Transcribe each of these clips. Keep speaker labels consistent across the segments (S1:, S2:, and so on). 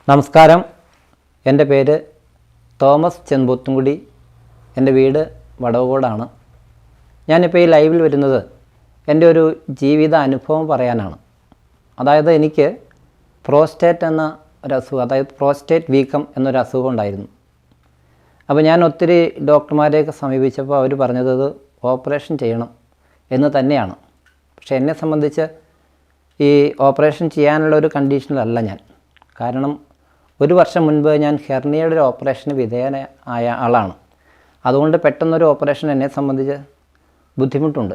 S1: നമസ്കാരം. എൻ്റെ പേര് തോമസ് ചെമ്പൂത്തുംകുടി. എൻ്റെ വീട് വടവുകോടാണ്. ഞാനിപ്പോൾ ഈ ലൈവിൽ വരുന്നത് എൻ്റെ ഒരു ജീവിത അനുഭവം പറയാനാണ്. അതായത് എനിക്ക് പ്രോസ്റ്റേറ്റ് എന്ന ഒരസുഖം, അതായത് പ്രോസ്റ്റേറ്റ് വീക്കം എന്നൊരു അസുഖം ഉണ്ടായിരുന്നു. അപ്പോൾ ഞാൻ ഒത്തിരി ഡോക്ടർമാരെയൊക്കെ സമീപിച്ചപ്പോൾ അവർ പറഞ്ഞത് ഓപ്പറേഷൻ ചെയ്യണം എന്ന് തന്നെയാണ്. പക്ഷേ എന്നെ സംബന്ധിച്ച് ഈ ഓപ്പറേഷൻ ചെയ്യാനുള്ള ഒരു കണ്ടീഷനിലല്ല ഞാൻ. കാരണം 1 വർഷം മുൻപ് ഞാൻ ഹെർണിയയുടെ ഒരു ഓപ്പറേഷന് വിധേയനായ ആളാണ്. അതുകൊണ്ട് പെട്ടെന്നൊരു ഓപ്പറേഷൻ എന്നെ സംബന്ധിച്ച് ബുദ്ധിമുട്ടുണ്ട്.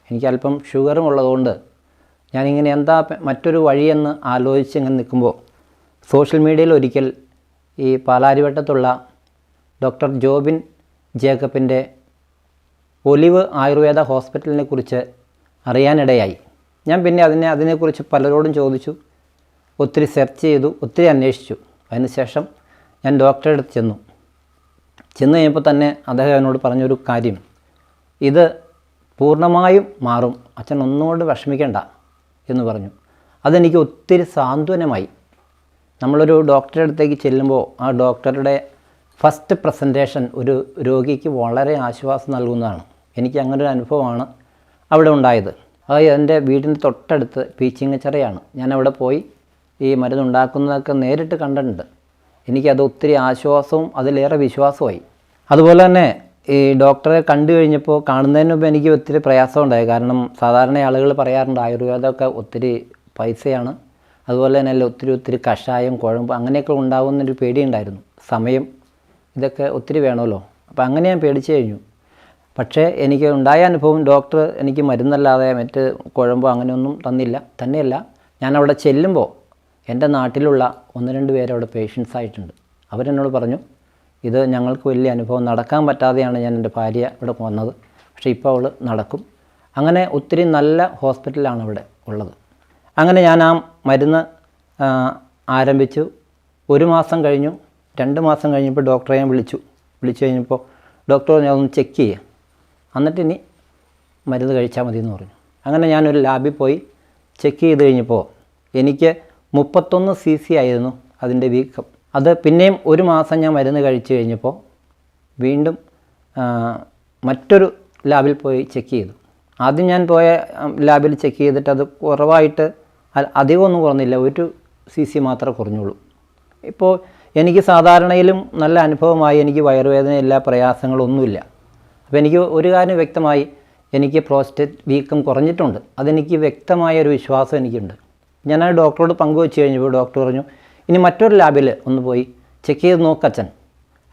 S1: എനിക്ക് അല്പം ഷുഗറും ഉള്ളതുകൊണ്ട് ഞാനിങ്ങനെ എന്താ മറ്റൊരു വഴിയെന്ന് ആലോചിച്ച് ഇങ്ങനെ നിൽക്കുമ്പോൾ സോഷ്യൽ മീഡിയയിൽ ഒരിക്കൽ ഈ പാലാരിവട്ടത്തുള്ള ഡോക്ടർ ജോബിൻ ജേക്കബിൻ്റെ ഒലിവ് ആയുർവേദ ഹോസ്പിറ്റലിനെ കുറിച്ച് അറിയാനിടയായി. ഞാൻ പിന്നെ അതിനെക്കുറിച്ച് പലരോടും ചോദിച്ചു, ഒത്തിരി സെർച്ച് ചെയ്തു, ഒത്തിരി അന്വേഷിച്ചു. അതിനുശേഷം ഞാൻ ഡോക്ടറെ അടുത്ത് ചെന്ന് കഴിഞ്ഞപ്പോൾ തന്നെ അദ്ദേഹം എന്നോട് പറഞ്ഞൊരു കാര്യം, ഇത് പൂർണ്ണമായും മാറും, അച്ഛൻ ഒന്നുകൊണ്ട് വിഷമിക്കേണ്ട എന്ന് പറഞ്ഞു. അതെനിക്ക് ഒത്തിരി സാന്ത്വനമായി. നമ്മളൊരു ഡോക്ടറുടെ അടുത്തേക്ക് ചെല്ലുമ്പോൾ ആ ഡോക്ടറുടെ ഫസ്റ്റ് പ്രസൻറ്റേഷൻ ഒരു രോഗിക്ക് വളരെ ആശ്വാസം നൽകുന്നതാണ്. എനിക്ക് അങ്ങനൊരു അനുഭവമാണ് അവിടെ ഉണ്ടായത്. അത് എൻ്റെ വീടിൻ്റെ തൊട്ടടുത്ത് പീച്ചിങ്ങച്ചിറയാണ്. ഞാനവിടെ പോയി ഈ മരുന്നുണ്ടാക്കുന്നതൊക്കെ നേരിട്ട് കണ്ടിട്ടുണ്ട്. എനിക്കത് ഒത്തിരി ആശ്വാസവും അതിലേറെ വിശ്വാസമായി. അതുപോലെ തന്നെ ഈ ഡോക്ടറെ കണ്ടു കഴിഞ്ഞപ്പോൾ കാണുന്നതിന് മുമ്പ് എനിക്ക് ഒത്തിരി പ്രയാസമുണ്ടായി. കാരണം സാധാരണ ആളുകൾ പറയാറുണ്ട് ആയുർവേദമൊക്കെ ഒത്തിരി പൈസയാണ്, അതുപോലെ തന്നെ ഒത്തിരി കഷായം, കുഴമ്പ് അങ്ങനെയൊക്കെ ഉണ്ടാകുന്നൊരു പേടിയുണ്ടായിരുന്നു. സമയം ഇതൊക്കെ ഒത്തിരി വേണമല്ലോ. അപ്പോൾ അങ്ങനെ ഞാൻ പേടിച്ചു കഴിഞ്ഞു. പക്ഷേ എനിക്ക് ഉണ്ടായ അനുഭവം, ഡോക്ടർ എനിക്ക് മരുന്നല്ലാതെ മറ്റ് കുഴമ്പോ അങ്ങനെയൊന്നും തന്നെയല്ല ഞാനവിടെ ചെല്ലുമ്പോൾ എൻ്റെ നാട്ടിലുള്ള 1-2 പേര് അവിടെ പേഷ്യൻസ് ആയിട്ടുണ്ട്. അവരെന്നോട് പറഞ്ഞു, ഇത് ഞങ്ങൾക്ക് വലിയ അനുഭവം, നടക്കാൻ പറ്റാതെയാണ് ഞാൻ എൻ്റെ ഭാര്യ ഇവിടെ വന്നത്, പക്ഷേ ഇപ്പോൾ അവൾ നടക്കും. അങ്ങനെ ഒത്തിരി നല്ല ഹോസ്പിറ്റലാണ് ഇവിടെ ഉള്ളത്. അങ്ങനെ ഞാൻ ആ മരുന്ന് ആരംഭിച്ചു. 1 മാസം കഴിഞ്ഞു. 2 മാസം കഴിഞ്ഞപ്പോൾ ഡോക്ടറെ ഞാൻ വിളിച്ചു കഴിഞ്ഞപ്പോൾ ഡോക്ടർ ഞാൻ ഒന്ന് ചെക്ക് ചെയ്യുക, എന്നിട്ട് ഇനി മരുന്ന് കഴിച്ചാൽ മതി എന്ന് പറഞ്ഞു. അങ്ങനെ ഞാനൊരു ലാബിൽ പോയി ചെക്ക് ചെയ്ത് കഴിഞ്ഞപ്പോൾ എനിക്ക് 31 cc ആയിരുന്നു അതിൻ്റെ വീക്കം. അത് പിന്നെയും 1 മാസം ഞാൻ മരുന്ന് കഴിച്ച് കഴിഞ്ഞപ്പോൾ വീണ്ടും മറ്റൊരു ലാബിൽ പോയി ചെക്ക് ചെയ്തു. ആദ്യം ഞാൻ പോയ ലാബിൽ ചെക്ക് ചെയ്തിട്ട് അത് കുറവായിട്ട് അധികമൊന്നും കുറഞ്ഞില്ല, 1 cc മാത്രമേ കുറഞ്ഞുള്ളൂ. ഇപ്പോൾ എനിക്ക് സാധാരണയിലും നല്ല അനുഭവമായി. എനിക്ക് വയറുവേദനയില്ല, പ്രയാസങ്ങളൊന്നുമില്ല. അപ്പോൾ എനിക്ക് ഒരു കാര്യം വ്യക്തമായി, എനിക്ക് പ്രോസ്റ്റേറ്റ് വീക്കം കുറഞ്ഞിട്ടുണ്ട്. അതെനിക്ക് വ്യക്തമായൊരു വിശ്വാസം എനിക്കുണ്ട്. ഞാൻ ആ ഡോക്ടറോട് പങ്കുവെച്ച് കഴിഞ്ഞപ്പോൾ ഡോക്ടർ പറഞ്ഞു, ഇനി മറ്റൊരു ലാബിൽ ഒന്ന് പോയി ചെക്ക് ചെയ്ത് നോക്കച്ഛൻ.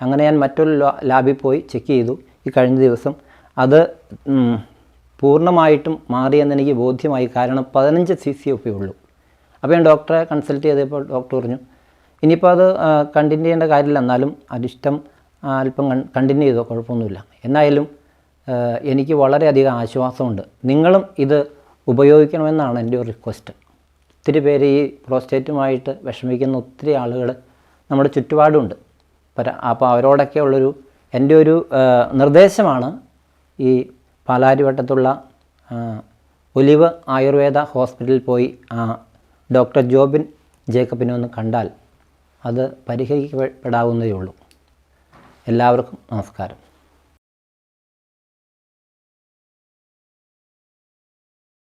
S1: അങ്ങനെ ഞാൻ മറ്റൊരു ലാബിൽ പോയി ചെക്ക് ചെയ്തു ഈ കഴിഞ്ഞ ദിവസം. അത് പൂർണ്ണമായിട്ടും മാറിയെന്ന് എനിക്ക് ബോധ്യമായി. കാരണം 15 cc ഒക്കെ ഉള്ളൂ. അപ്പോൾ ഞാൻ ഡോക്ടറെ കൺസൾട്ട് ചെയ്തപ്പോൾ ഡോക്ടർ പറഞ്ഞു, ഇനിയിപ്പോൾ അത് കണ്ടിന്യൂ ചെയ്യേണ്ട കാര്യമില്ല, എന്നാലും അരിഷ്ടം അല്പം കണ്ടിന്യൂ ചെയ്തോ, കുഴപ്പമൊന്നുമില്ല. എന്നായാലും എനിക്ക് വളരെയധികം ആശ്വാസമുണ്ട്. നിങ്ങളും ഇത് ഉപയോഗിക്കണമെന്നാണ് എൻ്റെ ഒരു റിക്വസ്റ്റ്. ഒത്തിരി പേര് ഈ പ്രോസ്റ്റേറ്റുമായിട്ട് വിഷമിക്കുന്ന ഒത്തിരി ആളുകൾ നമ്മുടെ ചുറ്റുപാടുമുണ്ട്. അപ്പോൾ അവരോടൊക്കെ ഉള്ളൊരു എൻ്റെ ഒരു നിർദ്ദേശമാണ്, ഈ പാലാരിവട്ടത്തുള്ള ഒലിവ് ആയുർവേദ ഹോസ്പിറ്റലിൽ പോയി ഡോക്ടർ ജോബിൻ ജേക്കബിനെ ഒന്ന് കണ്ടാൽ അത് പരിഹരിക്കപ്പെടാവുന്നതേ ഉള്ളൂ. എല്ലാവർക്കും നമസ്കാരം.